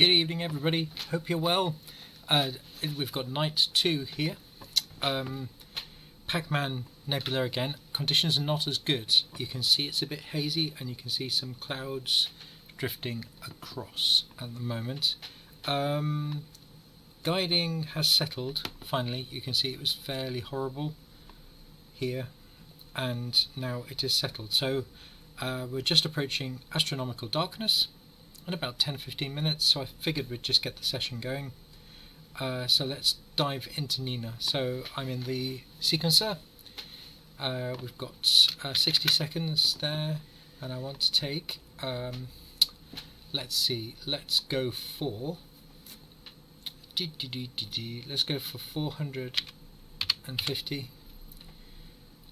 Good evening, everybody. Hope you're well. We've got night 2 here. Pacman Nebula again. Conditions are not as good. You can see it's a bit hazy and you can see some clouds drifting across at the moment. Guiding has settled, finally. You can see it was fairly horrible here and now it is settled. So we're just approaching astronomical darkness in about 10-15 minutes, so I figured we'd just get the session going. So let's dive into Nina. So I'm in the sequencer. We've got 60 seconds there, and I want to take, let's see, let's go for 450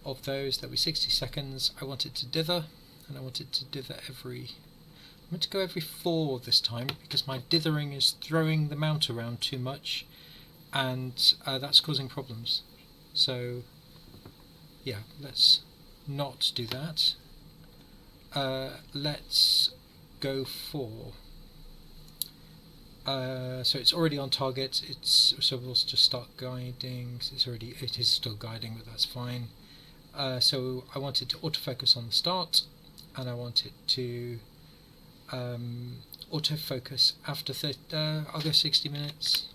of those. That'll be 60 seconds. I want it to dither, and I want it to dither I'm going to go every 4 this time because my dithering is throwing the mount around too much and that's causing problems. So yeah, let's not do that. Let's go for so it's already on target. So we'll just start guiding. It is still guiding, but that's fine. So I want it to autofocus on the start, and I want it to autofocus after I'll go 60 minutes,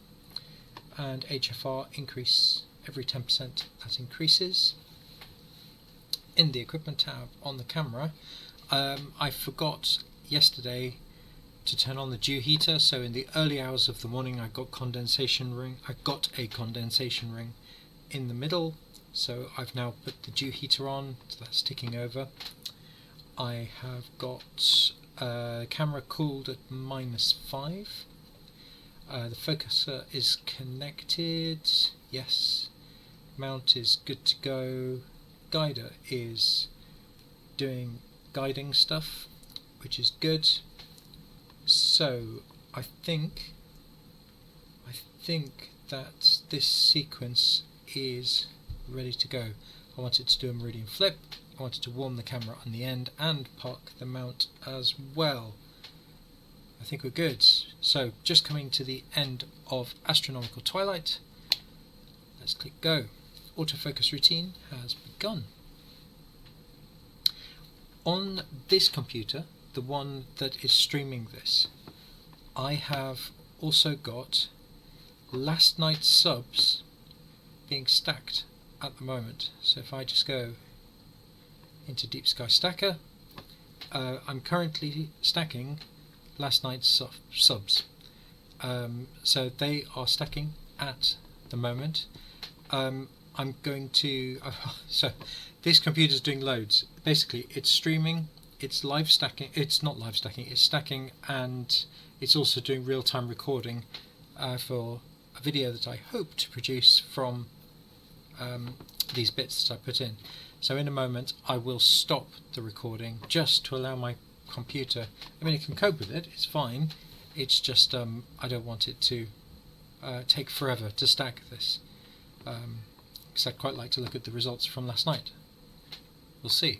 and HFR increase every 10%. That increases. In the equipment tab on the camera, I forgot yesterday to turn on the dew heater, so in the early hours of the morning I got a condensation ring in the middle, so I've now put the dew heater on, so that's ticking over. I have got camera cooled at -5. The focuser is connected, yes. Mount is good to go. Guider is doing guiding stuff, which is good. So I think that this sequence is ready to go. I want it to do a meridian flip. I wanted to warm the camera on the end and park the mount as well. I think we're good. So just coming to the end of astronomical twilight. Let's click go. Autofocus routine has begun. On this computer, the one that is streaming this, I have also got last night's subs being stacked at the moment. So if I just go into Deep Sky Stacker, I'm currently stacking last night's subs. So they are stacking at the moment. I'm going to so this computer is doing loads. Basically it's streaming, it's live stacking, it's not live stacking, it's stacking, and it's also doing real-time recording for a video that I hope to produce from these bits that I put in. So in a moment I will stop the recording just to allow my computer, I mean it can cope with it, it's fine, it's just I don't want it to take forever to stack this, because I'd quite like to look at the results from last night. We'll see.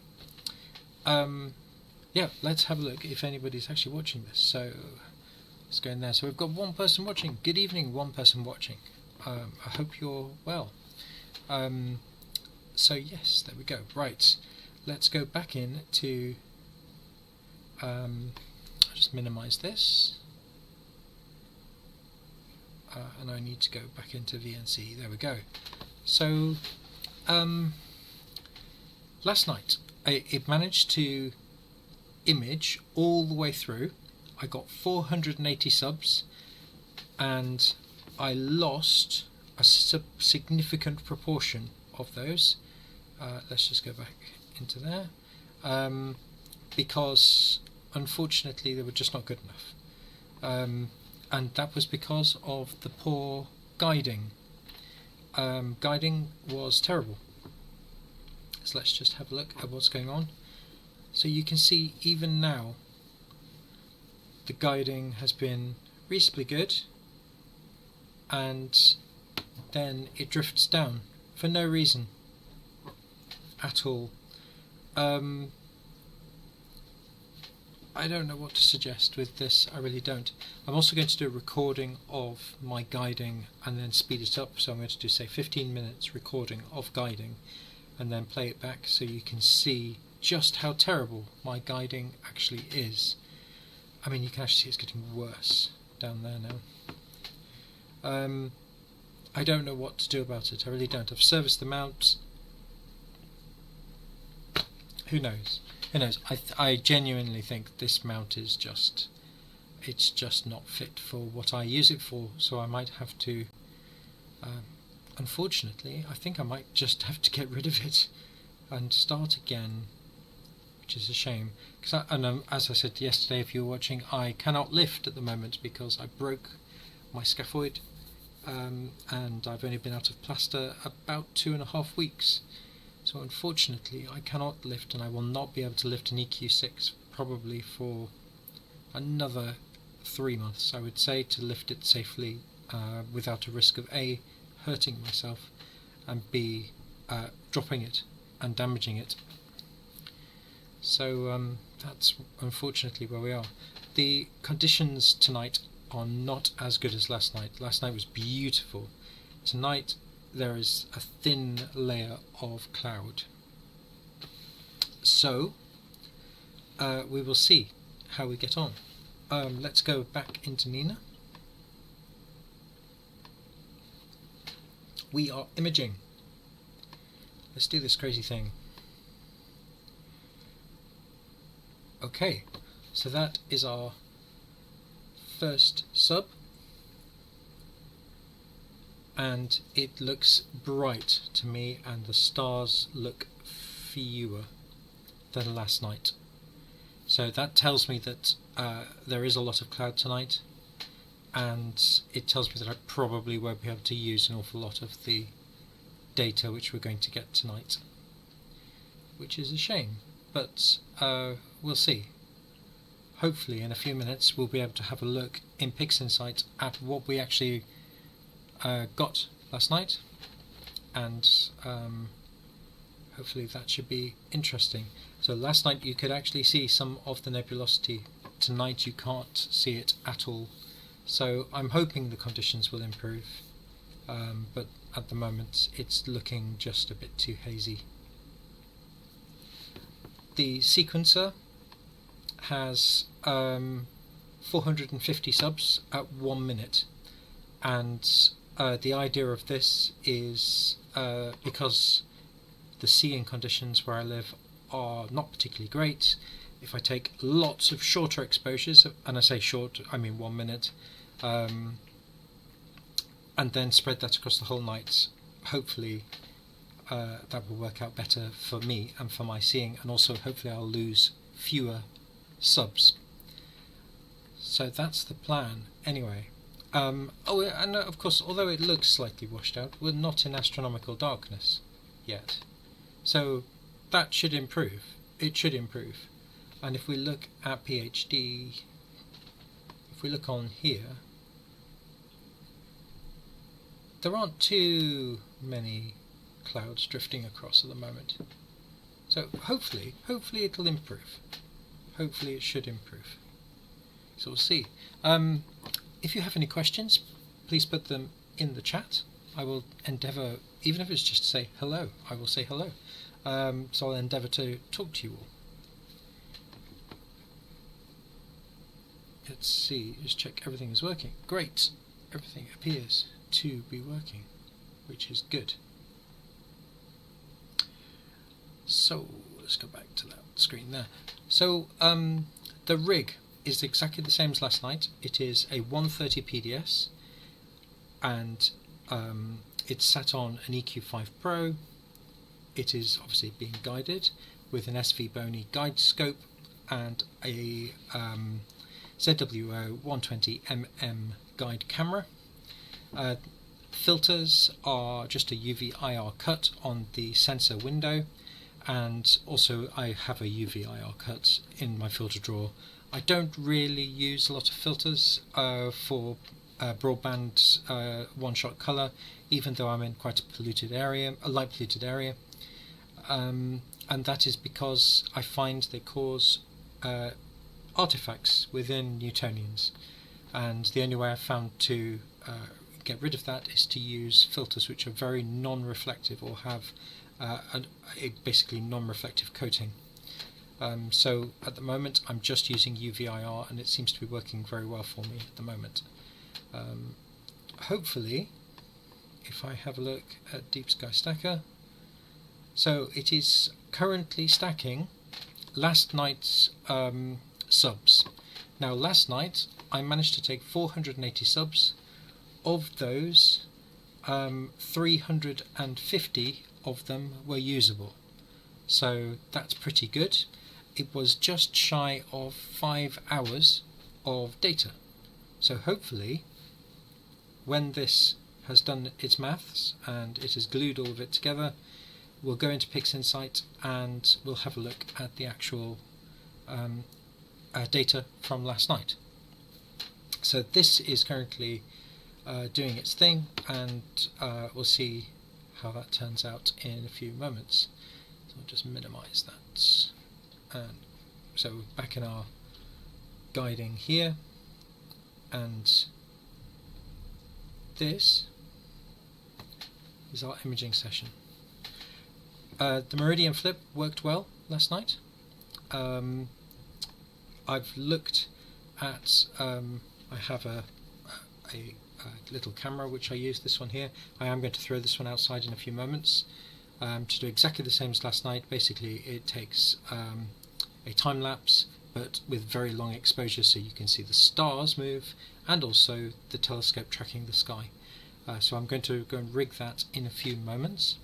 Yeah, let's have a look if anybody's actually watching this. So let's go in there. So we've got one person watching. Good evening, one person watching. I hope you're well. So yes, there we go. Right, let's go back in to I'll just minimize this, and I need to go back into VNC. There we go. So last night it managed to image all the way through. I got 480 subs and I lost a significant proportion of those. Let's just go back into there, because unfortunately they were just not good enough, and that was because of the poor guiding. Guiding was terrible. So let's just have a look at what's going on. So you can see even now the guiding has been reasonably good, and then it drifts down for no reason at all. I don't know what to suggest with this, I really don't. I'm also going to do a recording of my guiding and then speed it up, so I'm going to do, say, 15 minutes recording of guiding and then play it back so you can see just how terrible my guiding actually is. I mean, you can actually see it's getting worse down there now. I don't know what to do about it, I really don't. I've serviced them out. Who knows? Who knows? I genuinely think this mount is it's just not fit for what I use it for, so I might have to, unfortunately, I think I might just have to get rid of it and start again, which is a shame. Because as I said yesterday, if you were watching, I cannot lift at the moment because I broke my scaphoid, and I've only been out of plaster about 2.5 weeks. So unfortunately I cannot lift, and I will not be able to lift an EQ6 probably for another 3 months, I would say, to lift it safely without a risk of A, hurting myself, and B, dropping it and damaging it. So that's unfortunately where we are. The conditions tonight are not as good as last night. Last night was beautiful. Tonight there is a thin layer of cloud. So we will see how we get on. Let's go back into Nina. We are imaging. Let's do this crazy thing. Okay, so that is our first sub, and it looks bright to me, and the stars look fewer than last night. So that tells me that there is a lot of cloud tonight, and it tells me that I probably won't be able to use an awful lot of the data which we're going to get tonight, which is a shame, but we'll see. Hopefully in a few minutes we'll be able to have a look in PixInsight at what we actually got last night, and hopefully that should be interesting. So last night you could actually see some of the nebulosity. Tonight you can't see it at all. So I'm hoping the conditions will improve, but at the moment it's looking just a bit too hazy. The sequencer has 450 subs at 1 minute, and the idea of this is because the seeing conditions where I live are not particularly great. If I take lots of shorter exposures, and I say short, I mean 1 minute, and then spread that across the whole night, hopefully that will work out better for me and for my seeing, and also hopefully I'll lose fewer subs. So that's the plan anyway. Oh, and of course, although it looks slightly washed out, we're not in astronomical darkness yet, so that should improve. It should improve. And if we look at PhD, if we look on here, there aren't too many clouds drifting across at the moment, so hopefully it'll improve. Hopefully it should improve. So we'll see. If you have any questions, please put them in the chat. I will endeavour, even if it's just to say hello, I will say hello. So I'll endeavour to talk to you all. Let's see, just check everything is working. Great, everything appears to be working, which is good. So let's go back to that screen there. So the rig is exactly the same as last night. It is a 130 PDS, and it's sat on an EQ5 Pro. It is obviously being guided with an SV Bony guide scope and a ZWO 120mm guide camera. Filters are just a UV IR cut on the sensor window, and also I have a UV IR cut in my filter drawer. I don't really use a lot of filters for broadband one-shot colour, even though I'm in quite a polluted area, a light polluted area, and that is because I find they cause artifacts within Newtonians, and the only way I've found to get rid of that is to use filters which are very non-reflective or have a basically non-reflective coating. So at the moment I'm just using UVIR, and it seems to be working very well for me at the moment. Hopefully, if I have a look at Deep Sky Stacker, so it is currently stacking last night's subs. Now last night I managed to take 480 subs. Of those, 350 of them were usable, so that's pretty good. It was just shy of 5 hours of data, so hopefully when this has done its maths and it has glued all of it together, we'll go into PixInsight and we'll have a look at the actual data from last night. So this is currently doing its thing, and we'll see how that turns out in a few moments. So I'll just minimize that. And so we're back in our guiding here, and this is our imaging session. The meridian flip worked well last night. I've looked at, I have a little camera which I use, this one here. I am going to throw this one outside in a few moments to do exactly the same as last night. Basically it takes a time lapse but with very long exposure, so you can see the stars move and also the telescope tracking the sky. So I'm going to go and rig that in a few moments,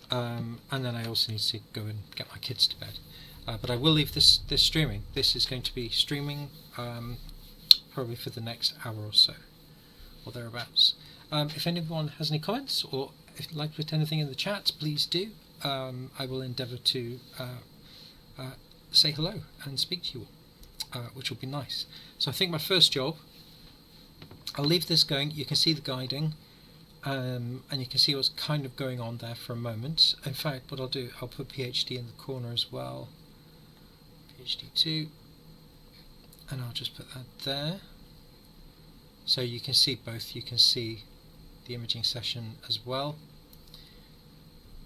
and then I also need to go and get my kids to bed. But I will leave this streaming. This is going to be streaming probably for the next hour or so, or thereabouts. If anyone has any comments, or if you'd like to put anything in the chat, please do. I will endeavour to say hello and speak to you all, which will be nice. So I think my first job, I'll leave this going. You can see the guiding, and you can see what's kind of going on there for a moment. In fact, what I'll do, I'll put PhD in the corner as well, PhD 2, and I'll just put that there. So you can see both. You can see the imaging session as well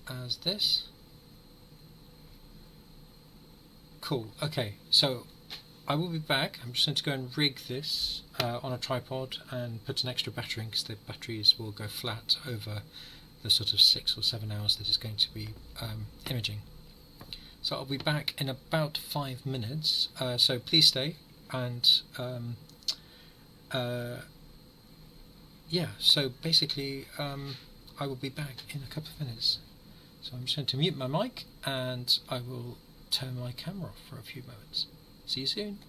as this. Cool. Okay, so I will be back. I'm just going to go and rig this on a tripod and put an extra battery in, because the batteries will go flat over the sort of 6 or 7 hours that it's going to be imaging. So I'll be back in about 5 minutes, so please stay, and yeah, so basically I will be back in a couple of minutes. So I'm just going to mute my mic and I will turn my camera off for a few moments. See you soon.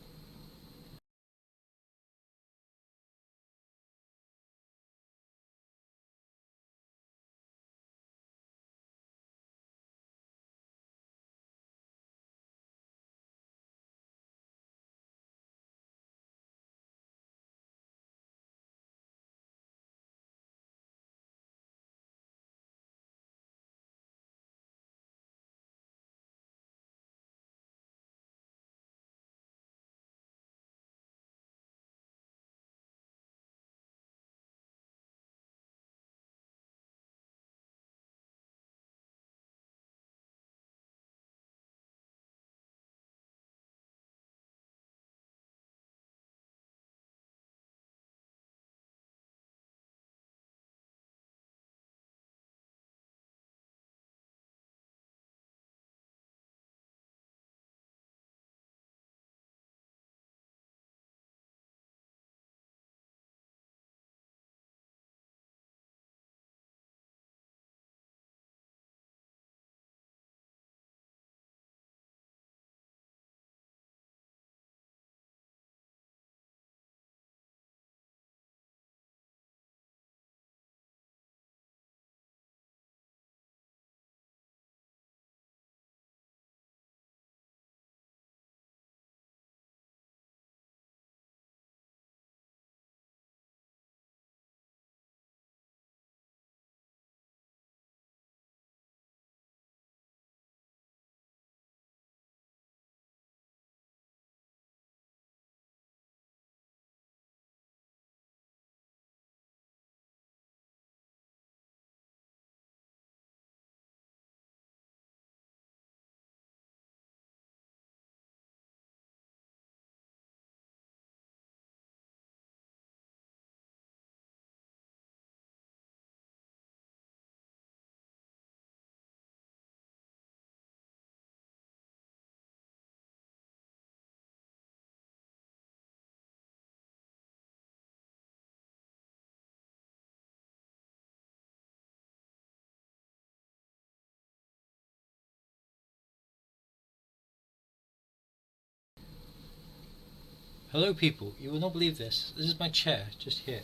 Hello people, you will not believe this. This is my chair, just here.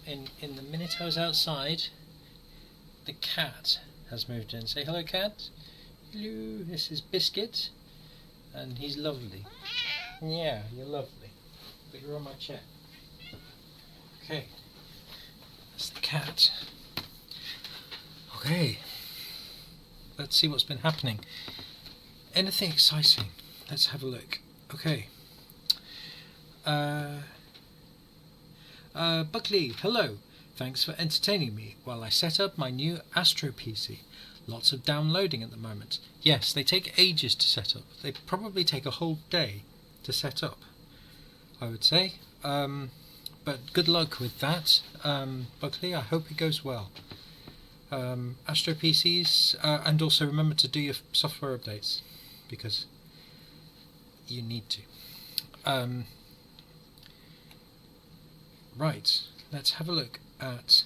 In the minute I was outside, the cat has moved in. Say hello, cat. Hello, this is Biscuit, and he's lovely. Yeah, you're lovely. But you're on my chair. Okay, that's the cat. Okay, let's see what's been happening. Anything exciting? Let's have a look. Okay. Buckley, hello. Thanks for entertaining me while I set up my new Astro PC. Lots of downloading at the moment. Yes, they take ages to set up. They probably take a whole day to set up, I would say. But good luck with that, Buckley. I hope it goes well. Astro PCs, and also remember to do your software updates, because you need to. Right, let's have a look at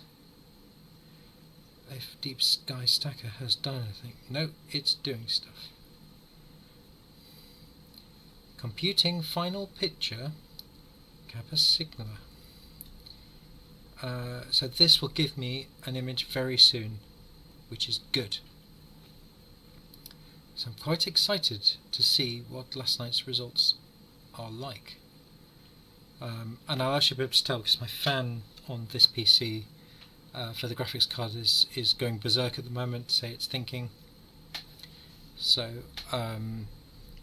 if Deep Sky Stacker has done anything. No, it's doing stuff. Computing final picture, Kappa Sigma. So this will give me an image very soon, which is good. So I'm quite excited to see what last night's results are like. And I'll actually be able to tell because my fan on this PC for the graphics card is going berserk at the moment, say it's thinking. So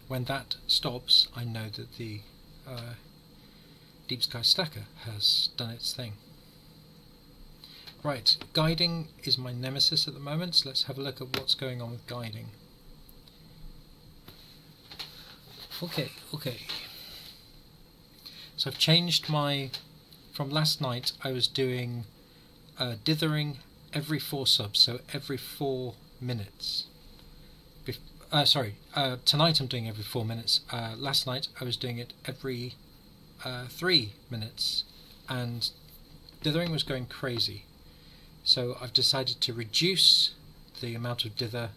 when that stops, I know that the Deep Sky Stacker has done its thing. Right, guiding is my nemesis at the moment, so let's have a look at what's going on with guiding. Okay. So I've changed from last night I was doing dithering every 4 subs, so every 4 minutes. Tonight I'm doing every 4 minutes. Last night I was doing it every 3 minutes, and dithering was going crazy. So I've decided to reduce the amount of dither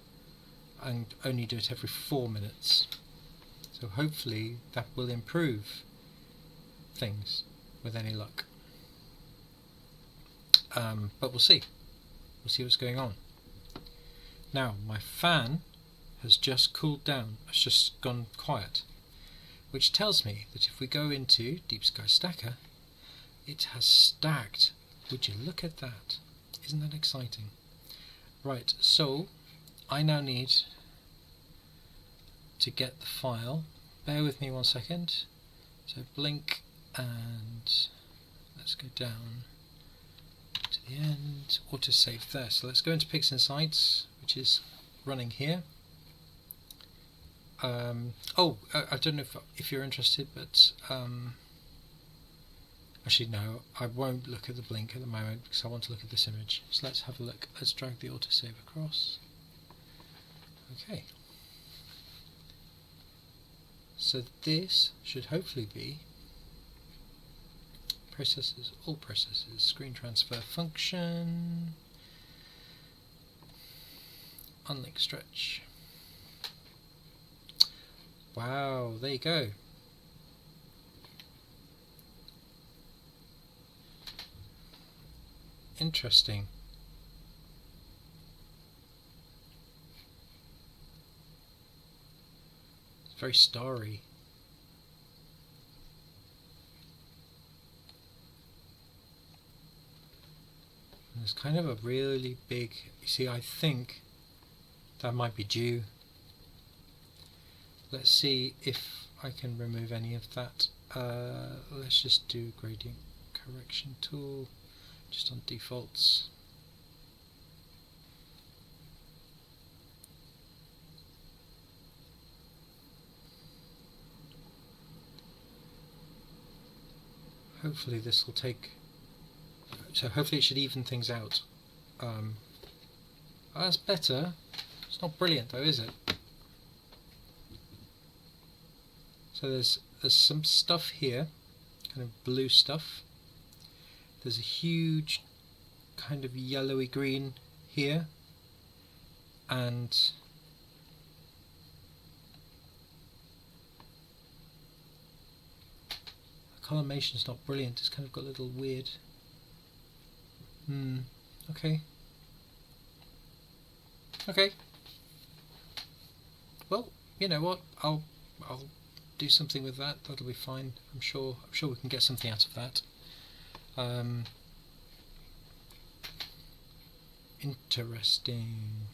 and only do it every 4 minutes. So hopefully that will improve things with any luck. But we'll see. We'll see what's going on. Now my fan has just cooled down. It's just gone quiet, which tells me that if we go into Deep Sky Stacker, it has stacked. Would you look at that? Isn't that exciting? Right, so I now need to get the file. Bear with me 1 second. So blink, and let's go down to the end. Autosave there. So let's go into Pics and Sites, which is running here. I don't know if you're interested, but actually no, I won't look at the blink at the moment because I want to look at this image. So let's have a look. Let's drag the autosave across. Okay. So this should hopefully be processes, all processes, screen transfer function, unlink stretch. Wow, there you go. Interesting. It's very starry. And there's kind of a really big, you see, I think that might be due. Let's see if I can remove any of that. Let's just do gradient correction tool, just on defaults. Hopefully this will take, so hopefully it should even things out. That's better. It's not brilliant though, is it? So there's some stuff here, kind of blue stuff. There's a huge kind of yellowy green here, and collimation's not brilliant. It's kind of got a little weird. Okay. Okay. Well, you know what? I'll do something with that. That'll be fine. I'm sure we can get something out of that. Interesting.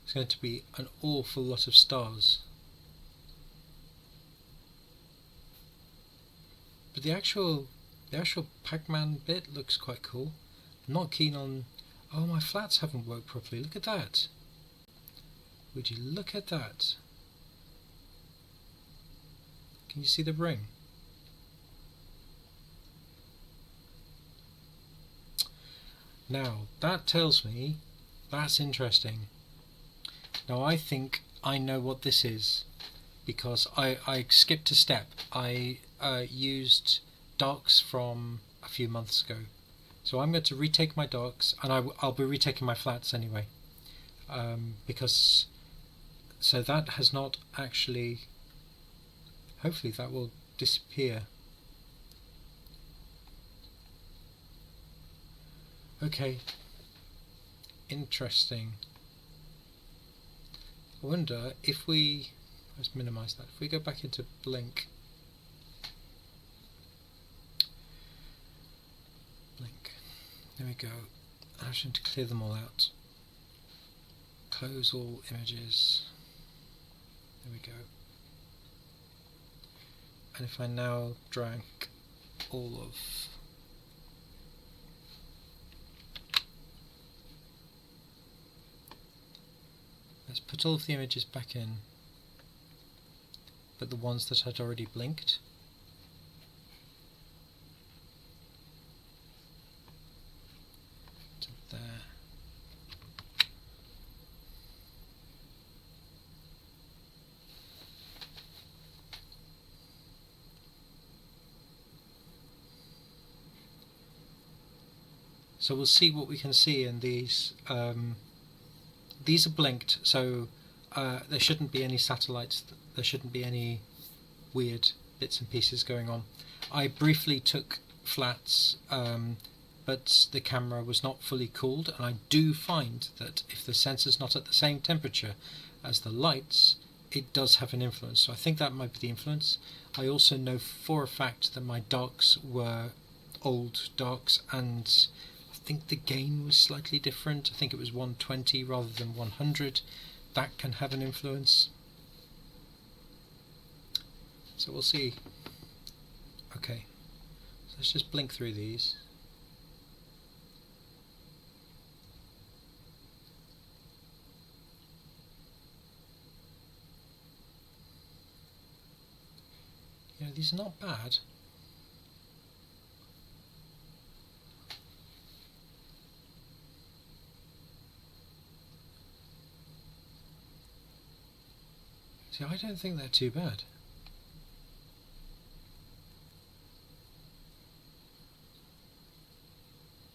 It's going to be an awful lot of stars. But the actual Pacman bit looks quite cool. I'm not keen on... Oh, my flats haven't worked properly. Look at that. Would you look at that? Can you see the ring? Now, that tells me that's interesting. Now, I think I know what this is, because I skipped a step. I used darks from a few months ago. So I'm going to retake my darks, and I'll be retaking my flats anyway. So that has not actually... Hopefully that will disappear. Okay. Interesting. I wonder if we... Let's minimize that. If we go back into blink... There we go. I'm just going to clear them all out. Close all images. There we go. And if I now drag all of... Let's put all of the images back in, but the ones that had already blinked. There. So we'll see what we can see in these. These are blinked, so there shouldn't be any satellites. There shouldn't be any weird bits and pieces going on. I briefly took flats. But the camera was not fully cooled, and I do find that if the sensor's not at the same temperature as the lights, it does have an influence. So I think that might be the influence. I also know for a fact that my darks were old darks, and I think the gain was slightly different. I think it was 120 rather than 100. That can have an influence. So we'll see. Okay, so let's just blink through these. Yeah, these are not bad. See, I don't think they're too bad.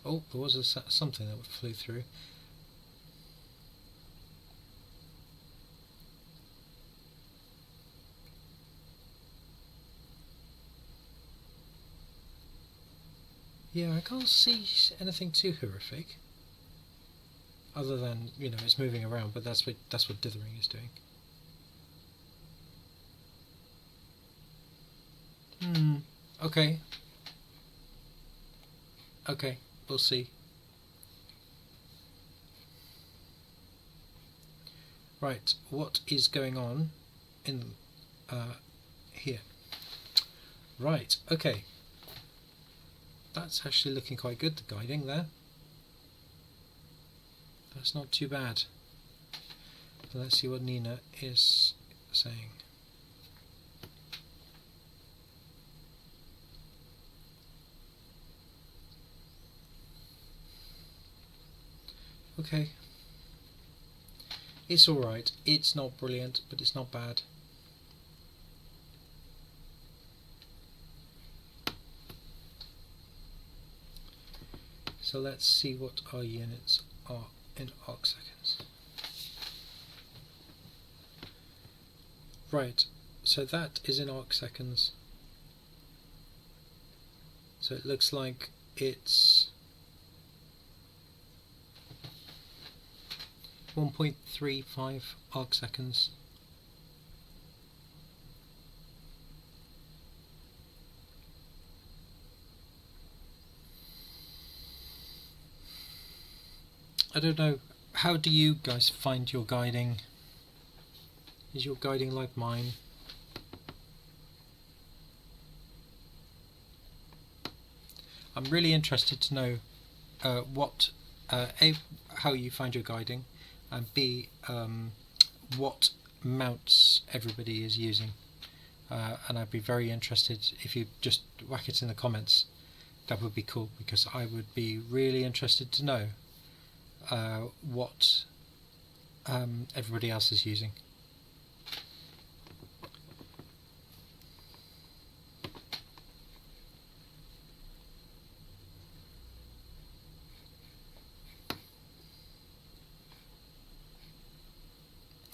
Oh, there was something that flew through. Yeah, I can't see anything too horrific, other than, you know, it's moving around. But that's what dithering is doing. Okay. Okay, we'll see. Right, what is going on in here? Right, okay. That's actually looking quite good, the guiding there. That's not too bad. Let's see what Nina is saying. Okay. It's alright. It's not brilliant, but it's not bad. So let's see what our units are in arc seconds. Right, so that is in arc seconds. So it looks like it's 1.35 arc seconds. I don't know, how do you guys find your guiding? Is your guiding like mine? I'm really interested to know A, how you find your guiding, and B, what mounts everybody is using. And I'd be very interested if you just whack it in the comments. That would be cool, because I would be really interested to know what everybody else is using.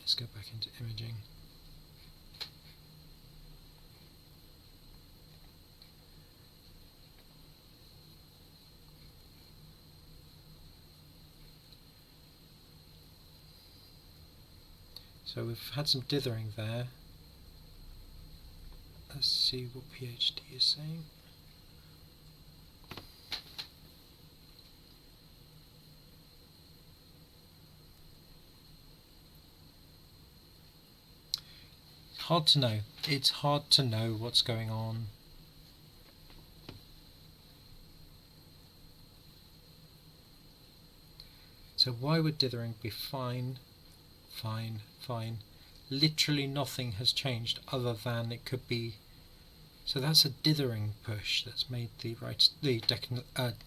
Let's go back into imaging. So we've had some dithering there. Let's see what PhD is saying. Hard to know. It's hard to know what's going on. So why would dithering be fine? Fine, fine. Literally nothing has changed other than it could be. So that's a dithering push that's made the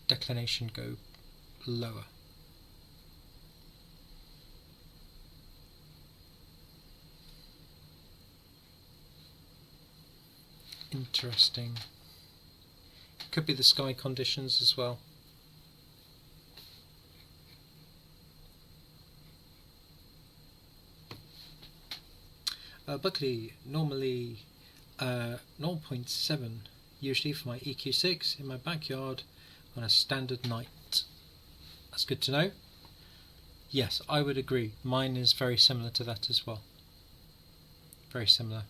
declination go lower. Interesting. Could be the sky conditions as well. Buckley, normally 0.7 usually for my EQ6 in my backyard on a standard night. That's good to know. Yes, I would agree. Mine is very similar to that as well. Very similar.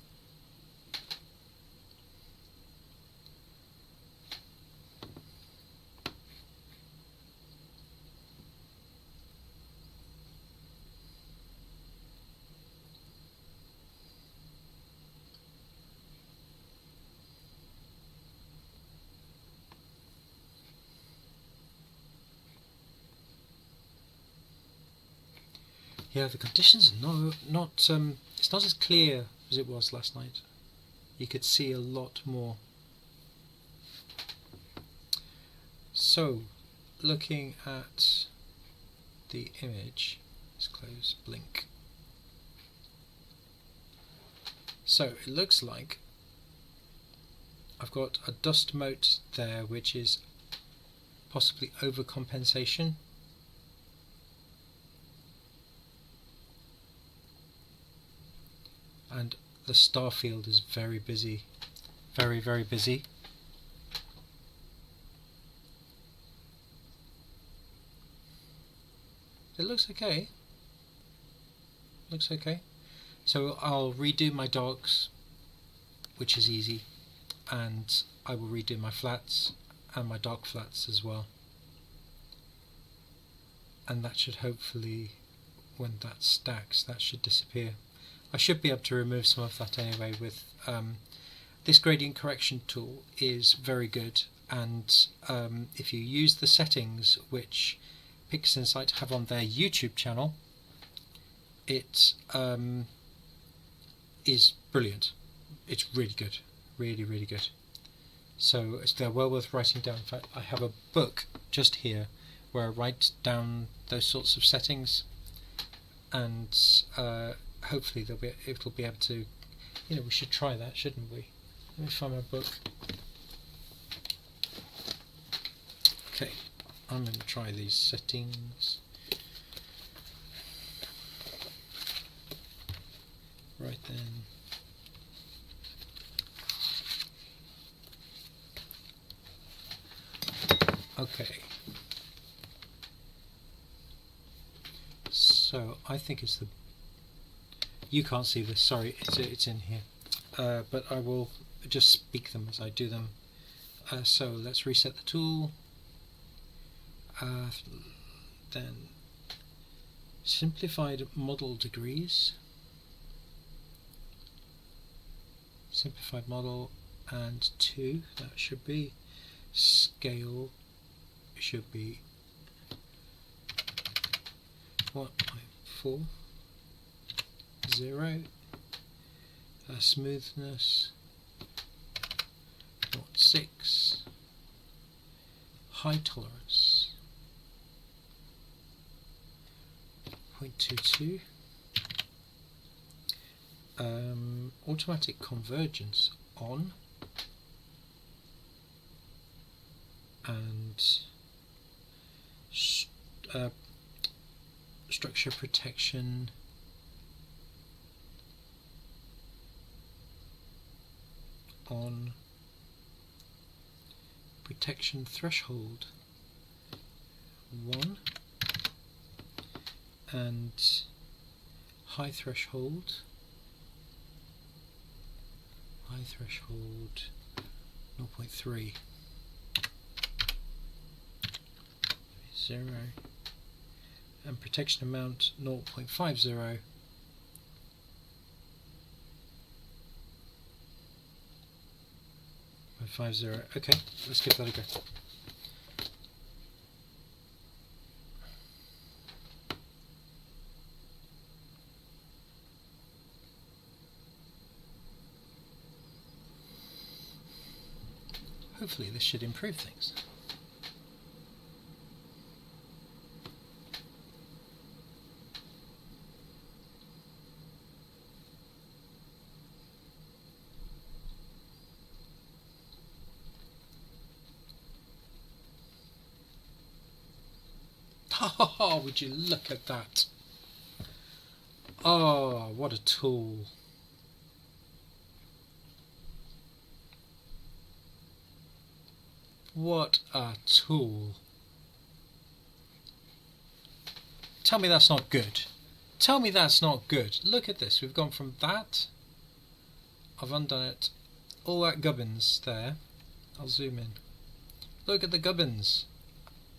Yeah, the conditions are not it's not as clear as it was last night. You could see a lot more. So, looking at the image, let's close blink. So it looks like I've got a dust mote there, which is possibly overcompensation. And the star field is very busy, very, very busy. It looks okay. Looks okay. So I'll redo my dogs, which is easy, and I will redo my flats and my dark flats as well. And that should hopefully, when that stacks, that should disappear. I should be able to remove some of that anyway with this gradient correction tool is very good, and if you use the settings which PixInsight have on their YouTube channel, it is brilliant. It's really good, really, really good. So they're well worth writing down. In fact, I have a book just here where I write down those sorts of settings, and hopefully it'll be able to, we should try that, shouldn't we? Let me find my book. Okay, I'm going to try these settings. Right then. Okay. So I think it's the. You can't see this. Sorry, it's in here. But I will just speak them as I do them. So let's reset the tool. Then simplified model degrees. Simplified model and 2. That should be. Scale should be 1.40. Smoothness 0.6. High tolerance 0.22. Automatic convergence on, and structure protection on, protection threshold 1, and high threshold 0.3. 0, and protection amount 0.50. Okay, let's give that a go. Hopefully this should improve things. Oh, would you look at that? Oh, what a tool. What a tool. Tell me that's not good. Tell me that's not good. Look at this. We've gone from that. I've undone it. All that gubbins there. I'll zoom in. Look at the gubbins.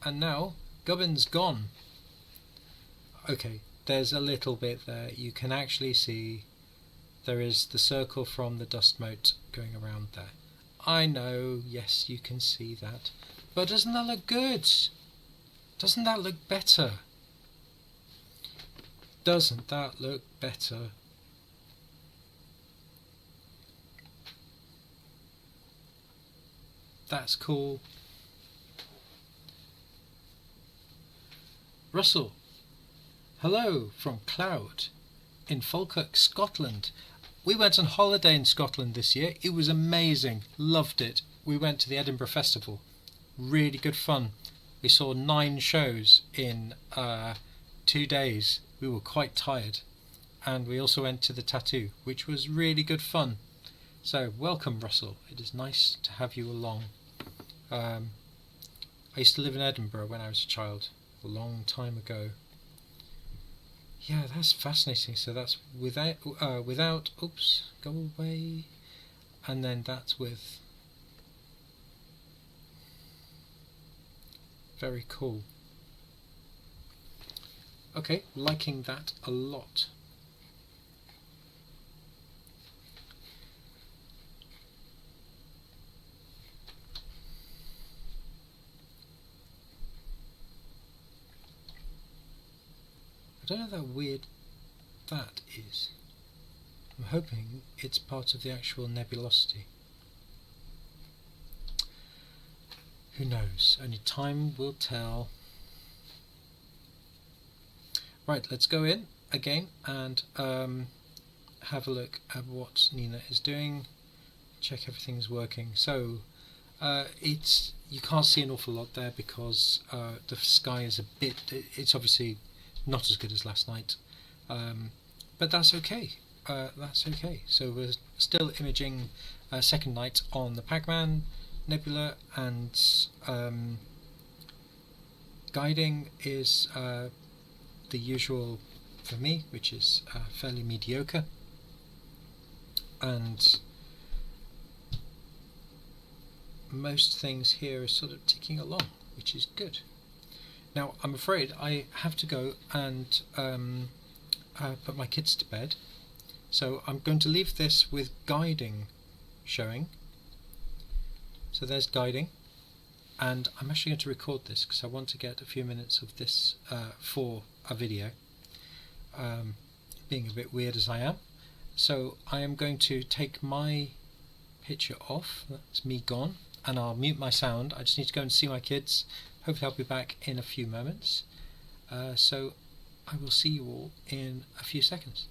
And now gubbins gone. Okay, there's a little bit there. You can actually see there is the circle from the dust mote going around there. I know, yes, you can see that. But doesn't that look good? Doesn't that look better? Doesn't that look better? That's cool. Russell, hello from Cloud in Falkirk, Scotland. We went on holiday in Scotland this year. It was amazing. Loved it. We went to the Edinburgh Festival. Really good fun. We saw 9 shows in 2 days. We were quite tired. And we also went to the Tattoo, which was really good fun. So welcome, Russell. It is nice to have you along. I used to live in Edinburgh when I was a child, a long time ago. Yeah, that's fascinating. So that's without, oops, go away. And then that's with. Very cool. Okay, liking that a lot. I don't know how weird that is. I'm hoping it's part of the actual nebulosity. Who knows? Only time will tell. Right, let's go in again and have a look at what Nina is doing. Check everything's working. So you can't see an awful lot there because the sky is a bit. It's obviously not as good as last night, but that's okay. That's okay. So we're still imaging second night on the Pacman Nebula, and Guiding is the usual for me, which is fairly mediocre, and most things here are sort of ticking along, which is good. Now I'm afraid I have to go and put my kids to bed, so I'm going to leave this with guiding showing. So there's guiding, and I'm actually going to record this because I want to get a few minutes of this for a video, being a bit weird as I am. So I am going to take my picture off, that's me gone, and I'll mute my sound. I just need to go and see my kids. Hopefully I'll be back in a few moments. So I will see you all in a few seconds.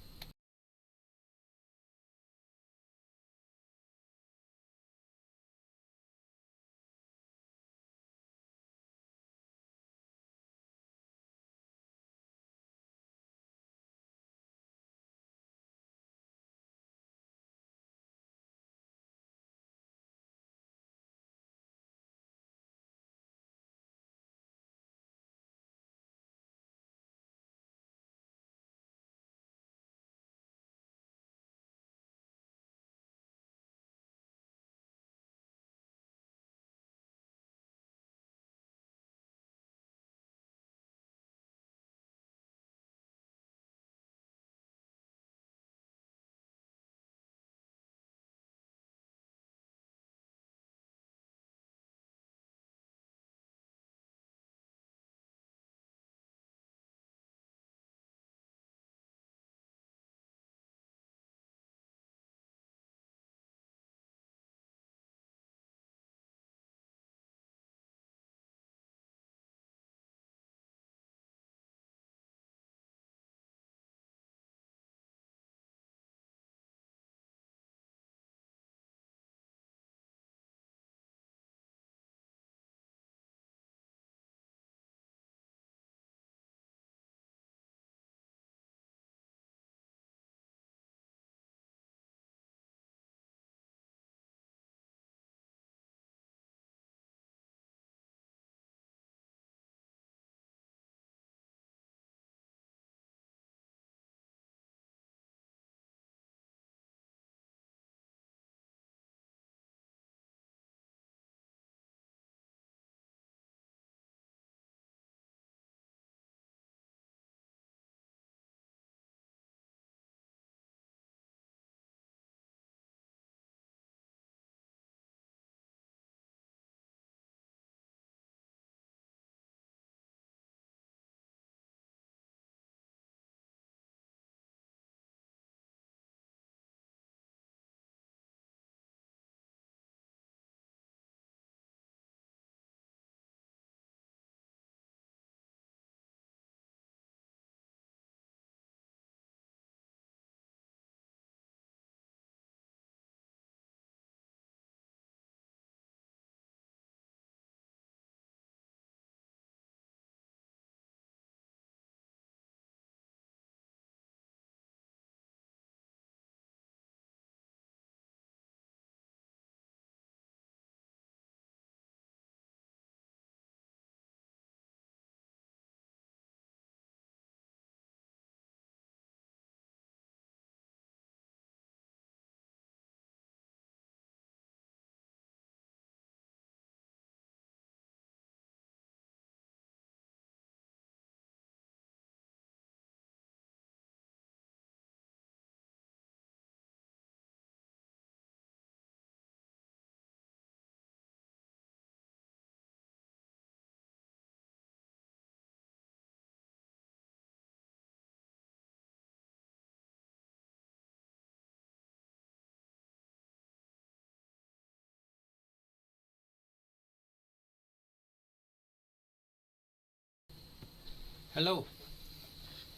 Hello.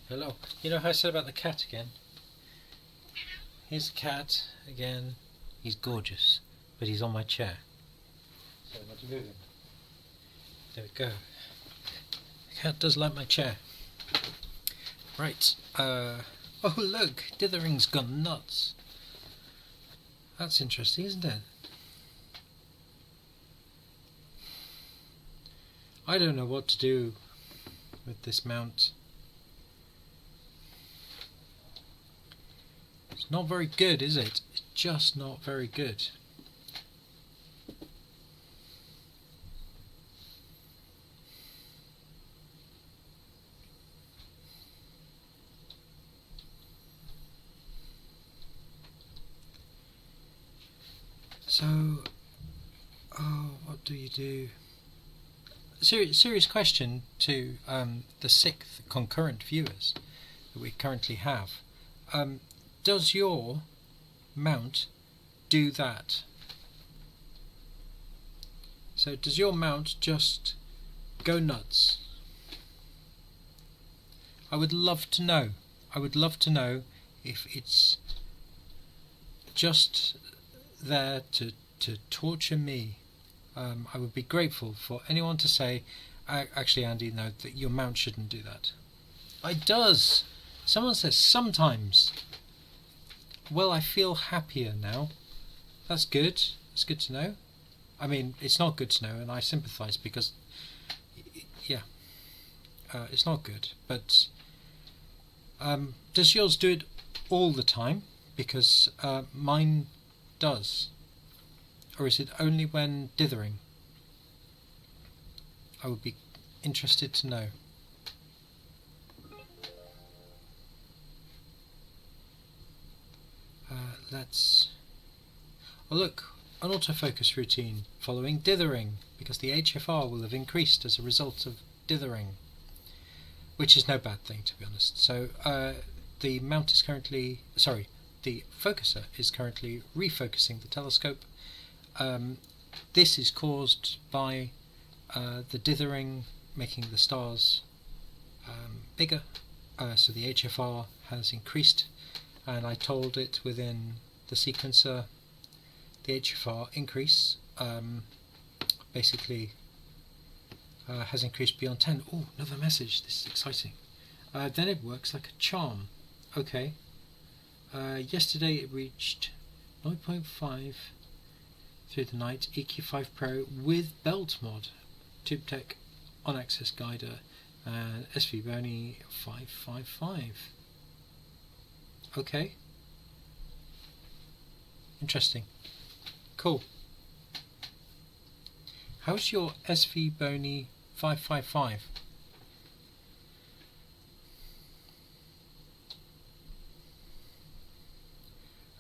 Hello. You know how I said about the cat again? Here's the cat again. He's gorgeous, but he's on my chair. So I want to move him. There we go. The cat does like my chair. Right. Oh look, Dithering's gone nuts. That's interesting, isn't it? I don't know what to do with this mount. It's not very good, is it? It's just not very good. So, what do you do? Serious question to the 6th concurrent viewers that we currently have. Does your mount do that? So does your mount just go nuts? I would love to know. I would love to know if it's just there to torture me. I would be grateful for anyone to say, actually Andy, no, that your mount shouldn't do that. It does. Someone says sometimes. Well, I feel happier now. That's good. It's good to know. I mean, it's not good to know, and I sympathise because, yeah, it's not good. But does yours do it all the time? Because mine does. Or is it only when dithering? I would be interested to know. Oh look, an autofocus routine following dithering, because the HFR will have increased as a result of dithering, which is no bad thing, to be honest. So the mount is currently, sorry, the focuser is currently refocusing the telescope. This is caused by the dithering making the stars bigger, so the HFR has increased, and I told it within the sequencer the HFR increase basically has increased beyond 10. Oh, another message, this is exciting. Then it works like a charm. Okay. Yesterday it reached 0.5 through the night, EQ5 Pro with belt mod, TubeTech on-access guider, and SV Bony 555. Okay. Interesting. Cool. How's your SV Bony 555?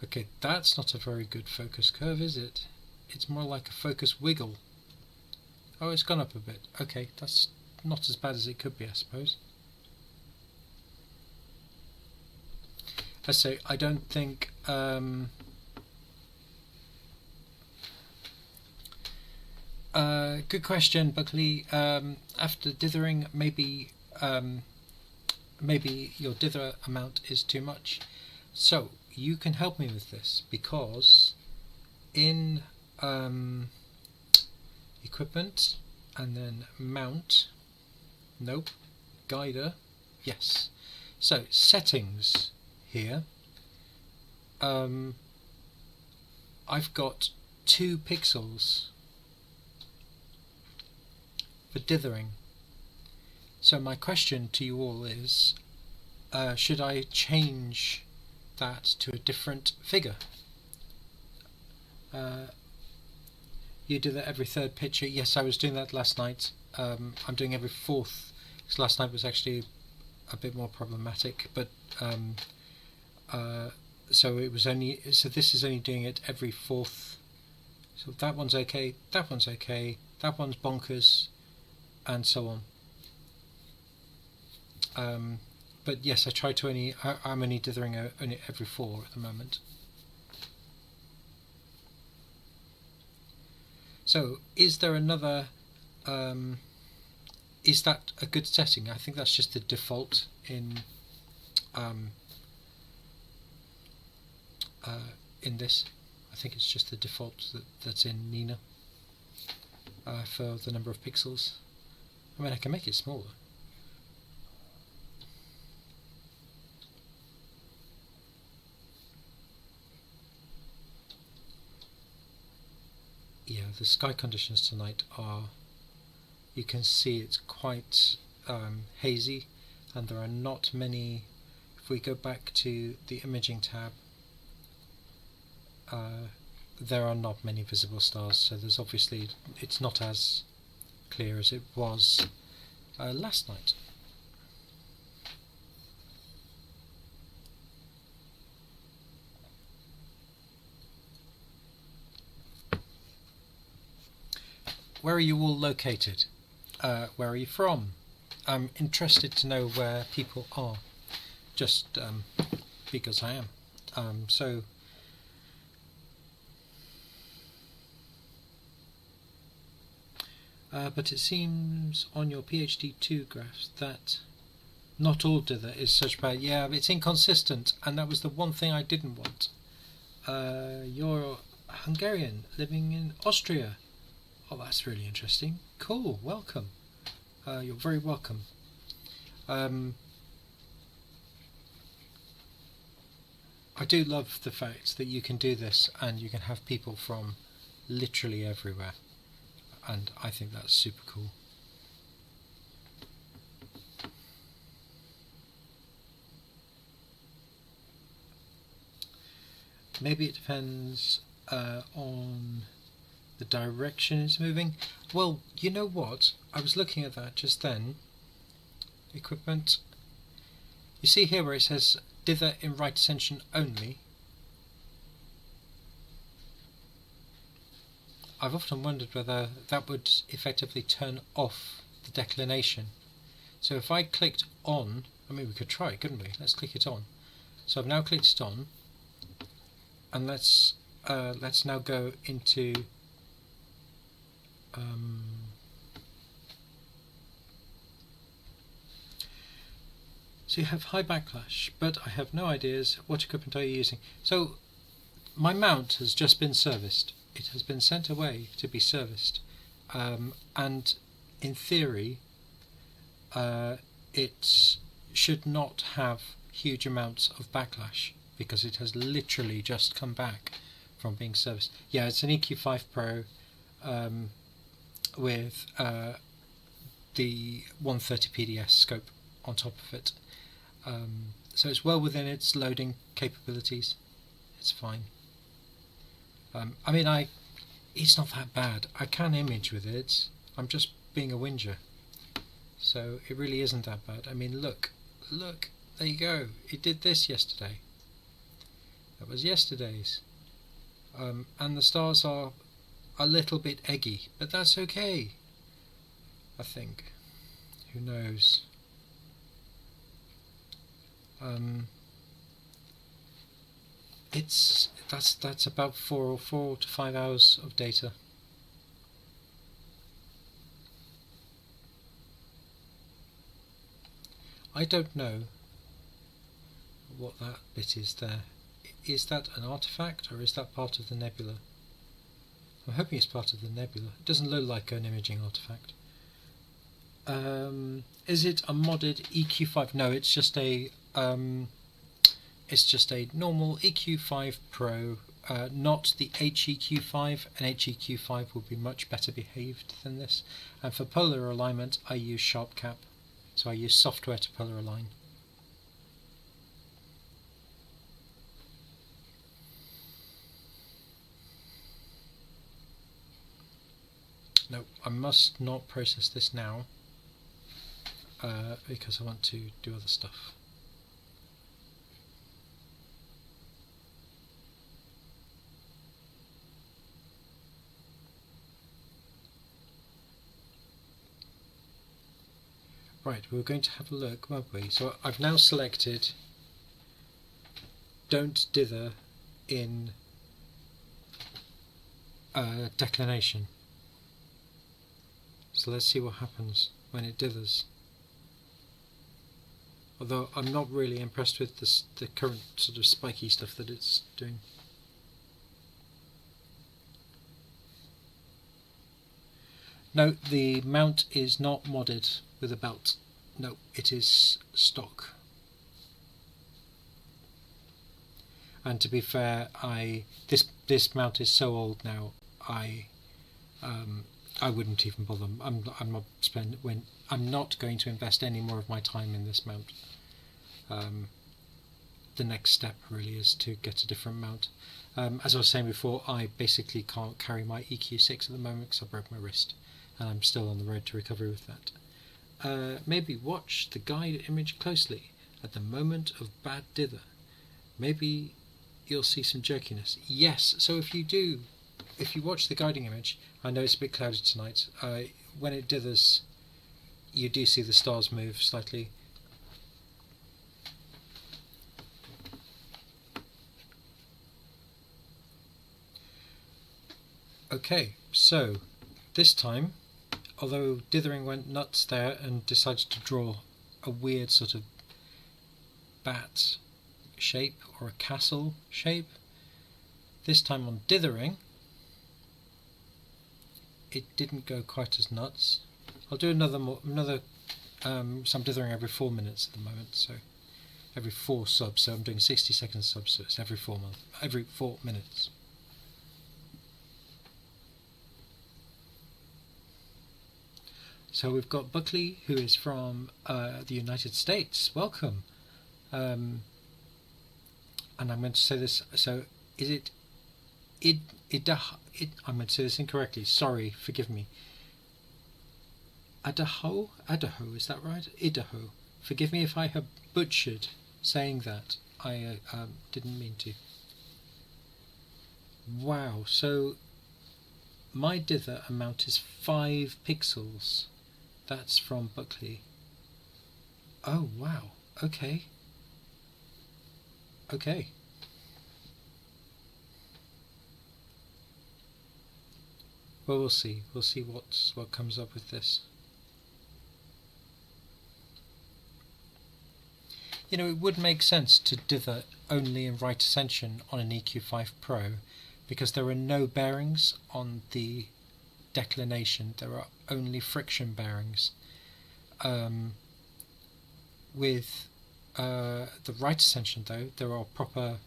Okay, that's not a very good focus curve, is it? It's more like a focus wiggle. Oh, it's gone up a bit. Okay, that's not as bad as it could be, I suppose. I say, I don't think good question, Buckley. After dithering, maybe your dither amount is too much. So you can help me with this, because in equipment and then mount, nope, guider, yes. So settings here, I've got 2 pixels for dithering. So my question to you all is, should I change that to a different figure? You do that every 3rd picture. Yes, I was doing that last night. I'm doing every 4th, because last night was actually a bit more problematic, but so it was only, so this is only doing it every 4th. So that one's okay, that one's okay, that one's bonkers, and so on. But yes, I try to only, I'm only dithering only every 4 at the moment. So is there another, is that a good setting? I think that's just the default in this. I think it's just the default that's in Nina for the number of pixels. I mean, I can make it smaller. Yeah, the sky conditions tonight are, you can see it's quite hazy, and there are not many. If we go back to the imaging tab, there are not many visible stars, so there's obviously, it's not as clear as it was last night. Where are you all located? Where are you from? I'm interested to know where people are, just because I am. But it seems on your PhD 2 graphs that not all dither is such bad. Yeah, it's inconsistent, and that was the one thing I didn't want. You're Hungarian, living in Austria. Oh, that's really interesting. Cool, welcome. You're very welcome. I do love the fact that you can do this and you can have people from literally everywhere, and I think that's super cool. Maybe it depends on the direction it's moving. Well, you know what? I was looking at that just then. Equipment. You see here where it says dither in right ascension only. I've often wondered whether that would effectively turn off the declination. So if I clicked on, I mean we could try it, couldn't we? Let's click it on. So I've now clicked it on, and let's now go into so you have high backlash, but I have no ideas. What equipment are you using? So my mount has just been serviced. It has been sent away to be serviced, and in theory it should not have huge amounts of backlash because it has literally just come back from being serviced. Yeah, it's an EQ5 Pro with the 130 PDS scope on top of it, so it's well within its loading capabilities. It's fine. I mean, it's not that bad. I can image with it. I'm just being a whinger, so it really isn't that bad. I mean, look, there you go. It did this yesterday. That was yesterday's, and the stars are a little bit eggy, but that's okay, I think. Who knows? That's about 4 to 5 hours of data. I don't know what that bit is there. Is that an artifact or is that part of the nebula? I'm hoping it's part of the nebula. It doesn't look like an imaging artifact. Is it a modded EQ5? No, it's just a normal EQ5 Pro, not the HEQ5. An HEQ5 would be much better behaved than this. And for polar alignment, I use SharpCap, so I use software to polar align. No, I must not process this now because I want to do other stuff. Right, we were going to have a look, weren't we? So I've now selected don't dither in declination. So let's see what happens when it dithers. Although I'm not really impressed with the current sort of spiky stuff that it's doing. No, the mount is not modded with a belt. No, it is stock. And to be fair, this mount is so old now. I wouldn't even bother. I'm not going to invest any more of my time in this mount. The next step really is to get a different mount. As I was saying before, I basically can't carry my EQ6 at the moment because I broke my wrist, and I'm still on the road to recovery with that. Maybe watch the guide image closely at the moment of bad dither. Maybe you'll see some jerkiness. Yes, so if you watch the guiding image, I know it's a bit cloudy tonight, when it dithers you do see the stars move slightly. Okay, so this time, although dithering went nuts there and decided to draw a weird sort of bat shape or a castle shape, this time on dithering it didn't go quite as nuts. I'll do some dithering every 4 minutes at the moment, so every 4 subs, so I'm doing 60-second subs, so it's every 4 minutes. So we've got Buckley, who is from the United States. Welcome. And I'm going to say this, so is it I'm going to say this incorrectly, sorry, forgive me. Idaho, is that right? Idaho. Forgive me if I have butchered saying that. I didn't mean to. Wow, so my dither amount is 5 pixels. That's from Buckley. Oh, wow. Okay. Okay. Well, we'll see. We'll see what comes up with this. You know, it would make sense to dither only in right ascension on an EQ5 Pro, because there are no bearings on the declination. There are only friction bearings. With the right ascension, though, there are proper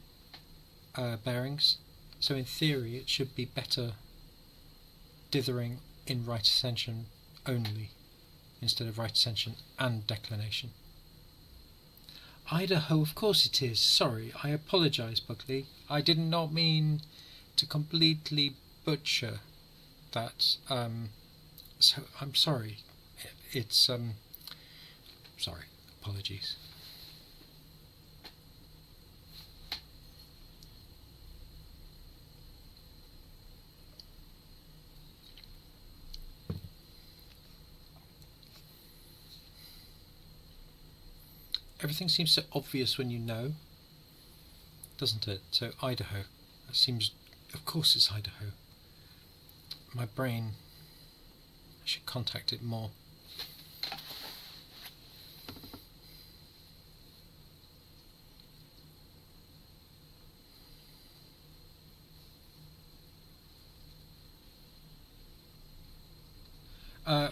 bearings. So in theory, it should be better dithering in right ascension only, instead of right ascension and declination. Idaho, of course it is. Sorry, I apologise, Buckley. I did not mean to completely butcher that. So I'm sorry. It's sorry. Apologies. Everything seems so obvious when you know, doesn't it? So Idaho, that seems, of course it's Idaho. My brain, I should contact it more.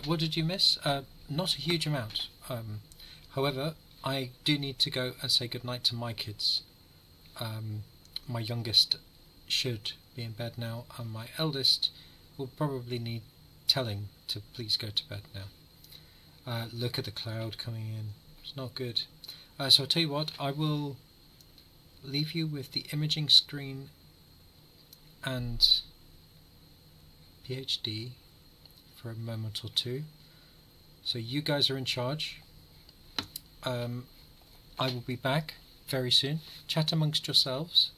What did you miss? Not a huge amount. However, I do need to go and say goodnight to my kids. My youngest should be in bed now, and my eldest will probably need telling to please go to bed now. Look at the cloud coming in. It's not good. So I'll tell you what, I will leave you with the imaging screen and PhD for a moment or two. So you guys are in charge. I will be back very soon. Chat amongst yourselves.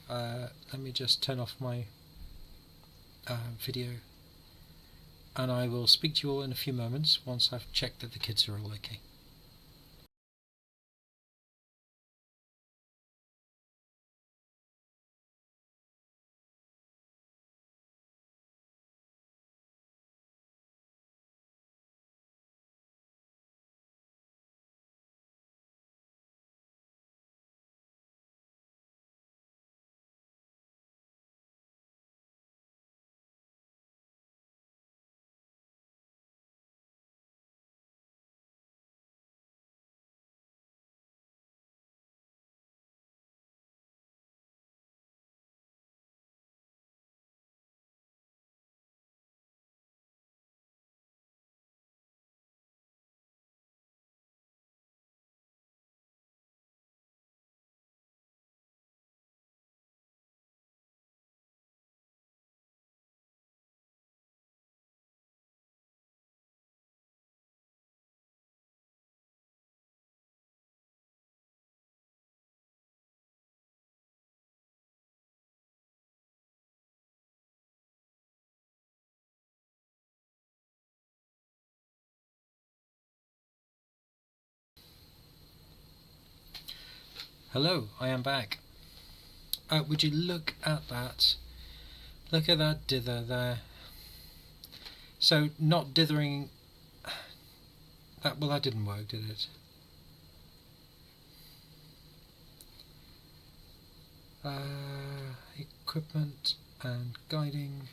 Let me just turn off my video, and I will speak to you all in a few moments once I've checked that the kids are all okay. Hello, I am back. Would you look at that? Look at that dither there. So not dithering. That didn't work, did it? Equipment and guiding.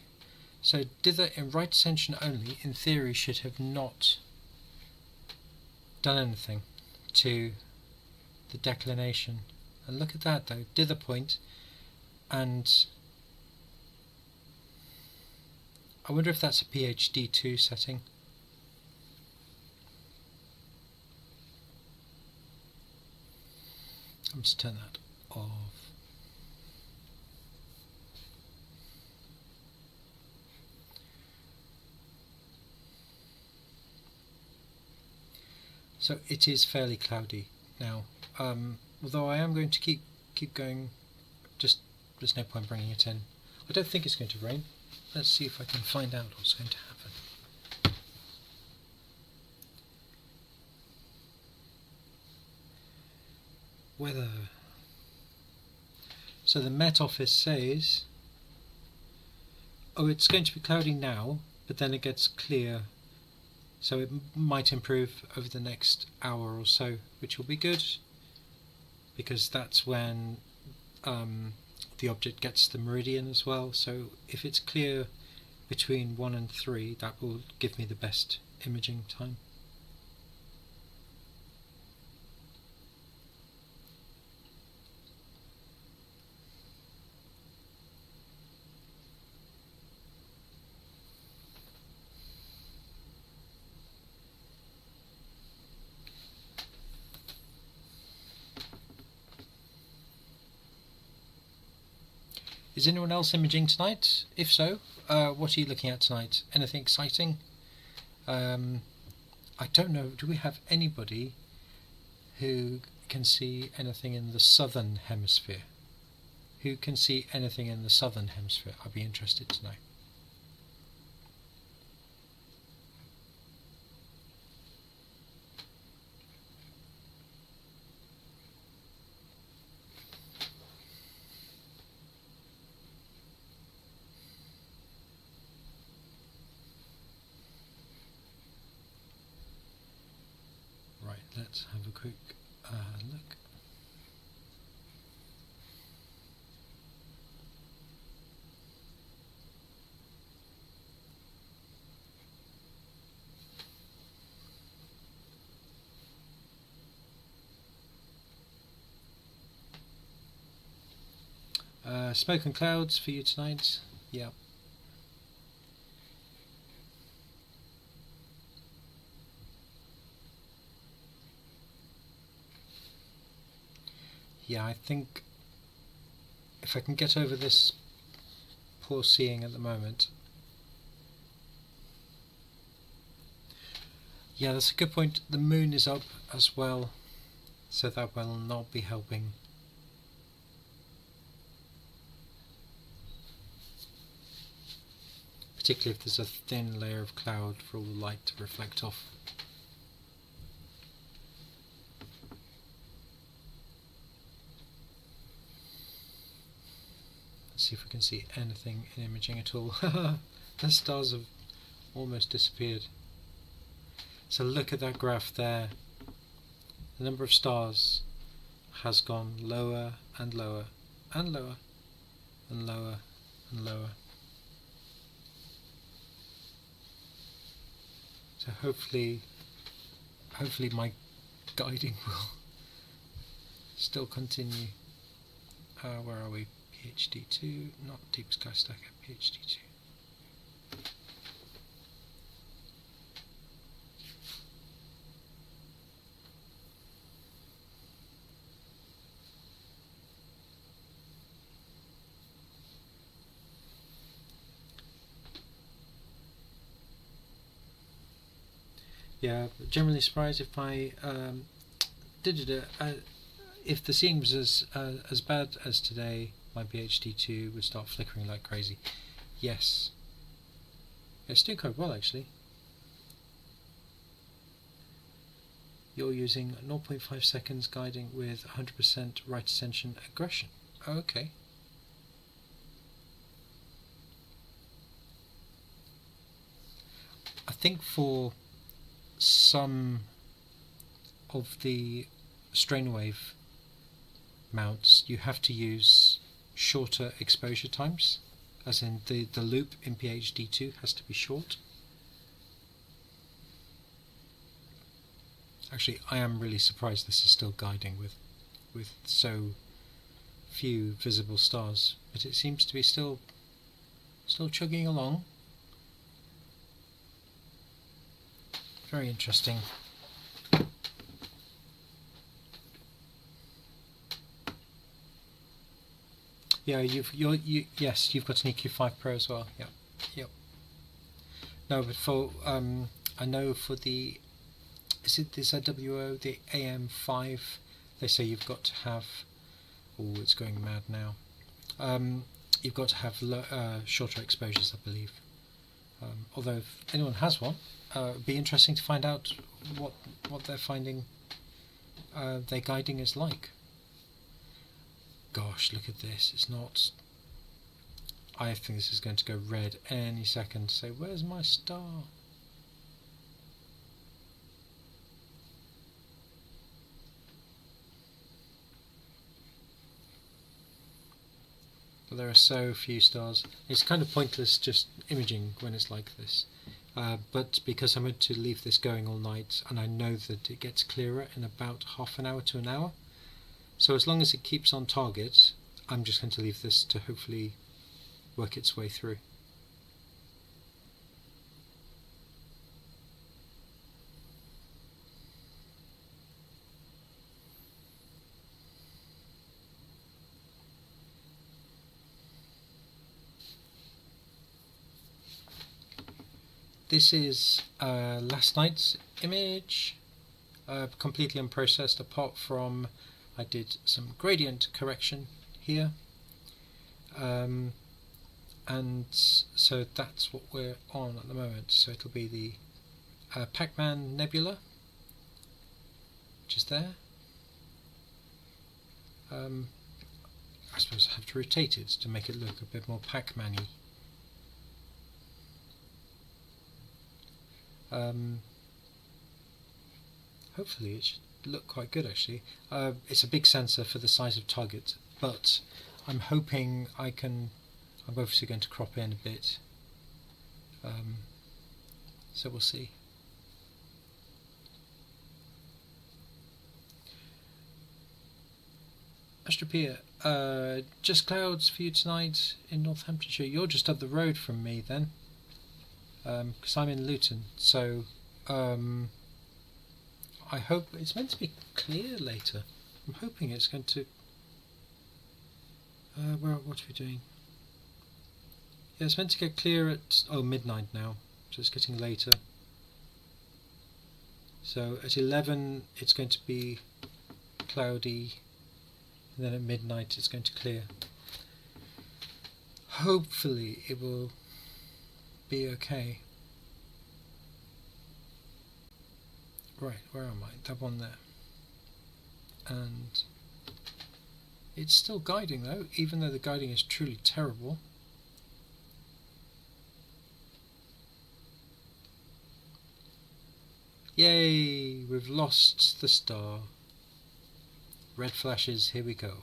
So dither in right ascension only, in theory, should have not done anything to the declination. And look at that though, dither point, and I wonder if that's a PhD2 setting. I'm just turn that off. So it is fairly cloudy now, although I am going to keep going. Just there's no point bringing it in. I don't think it's going to rain. Let's see if I can find out what's going to happen. Weather. So the Met Office says, oh, it's going to be cloudy now, but then it gets clear. So it might improve over the next hour or so, which will be good, because that's when the object gets the meridian as well. So if it's clear between 1 and 3, that will give me the best imaging time. Is anyone else imaging tonight? If so, what are you looking at tonight? Anything exciting? I don't know, do we have anybody who can see anything in the southern hemisphere? Who can see anything in the southern hemisphere? I'd be interested to know. Right, let's have a quick look. Smoke and clouds for you tonight. Yeah. Yeah, I think if I can get over this poor seeing at the moment. Yeah, that's a good point. The moon is up as well, so that will not be helping. Particularly if there's a thin layer of cloud for all the light to reflect off. Let's see if we can see anything in imaging at all. The stars have almost disappeared. So look at that graph there. The number of stars has gone lower and lower and lower and lower and lower. So hopefully my guiding will still continue. Where are we? PhD2, not Deep Sky Stacker, PhD2. Yeah, generally surprised if I did it. If the seeing was as bad as today, my PhD2 would start flickering like crazy. Yes, it's doing quite well actually. You're using 0.5 seconds guiding with 100% right ascension aggression. Okay. I think for some of the strain wave mounts you have to use shorter exposure times, as in the loop in PhD2 has to be short. Actually, I am really surprised this is still guiding with so few visible stars, but it seems to be still chugging along. Very interesting. Yeah, yes, you've got an EQ5 Pro as well. Yeah, yep. No, but for I know for the this WO, the AM5, they say you've got to have. Oh, it's going mad now. You've got to have shorter exposures, I believe. Although if anyone has one, it'd be interesting to find out what they're finding their guiding is like. Gosh, look at this. It's not. I think this is going to go red any second. So where's my star? But there are so few stars. It's kind of pointless just imaging when it's like this. But because I'm going to leave this going all night, and I know that it gets clearer in about half an hour to an hour, so as long as it keeps on target, I'm just going to leave this to hopefully work its way through. This is last night's image, completely unprocessed apart from I did some gradient correction here, and so that's what we're on at the moment. So it'll be the Pacman Nebula, which is there. I suppose I have to rotate it to make it look a bit more Pac-Man-y. Hopefully it should look quite good actually. It's a big sensor for the size of target, but I'm hoping I'm obviously going to crop in a bit, so we'll see. Astropia, just clouds for you tonight in Northamptonshire. You're just up the road from me then, because I'm in Luton, so I hope it's meant to be clear later. I'm hoping it's going to. What are we doing? Yeah, it's meant to get clear at midnight now, so it's getting later. So at 11 it's going to be cloudy, and then at midnight it's going to clear. Hopefully it will be okay. Right, where am I? That one there. And it's still guiding though, even though the guiding is truly terrible. Yay! We've lost the star. Red flashes, here we go.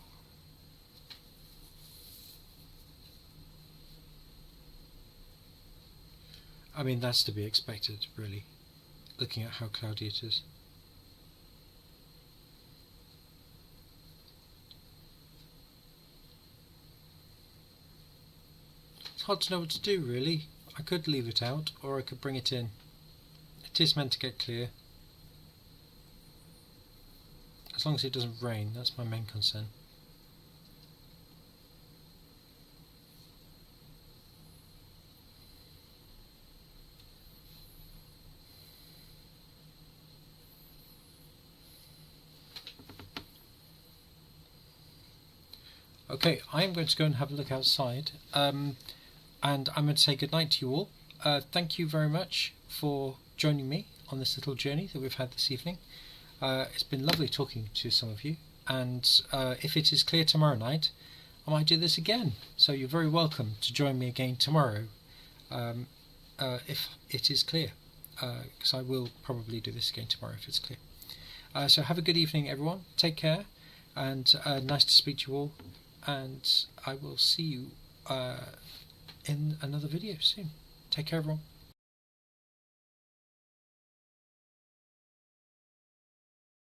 I mean, that's to be expected, really, looking at how cloudy it is. It's hard to know what to do, really. I could leave it out, or I could bring it in. It is meant to get clear. As long as it doesn't rain, that's my main concern. Okay, I'm going to go and have a look outside, and I'm going to say goodnight to you all. Thank you very much for joining me on this little journey that we've had this evening. It's been lovely talking to some of you, and if it is clear tomorrow night, I might do this again. So you're very welcome to join me again tomorrow, if it is clear, because I will probably do this again tomorrow if it's clear. So have a good evening, everyone. Take care, and nice to speak to you all, and I will see you in another video soon. Take care, everyone.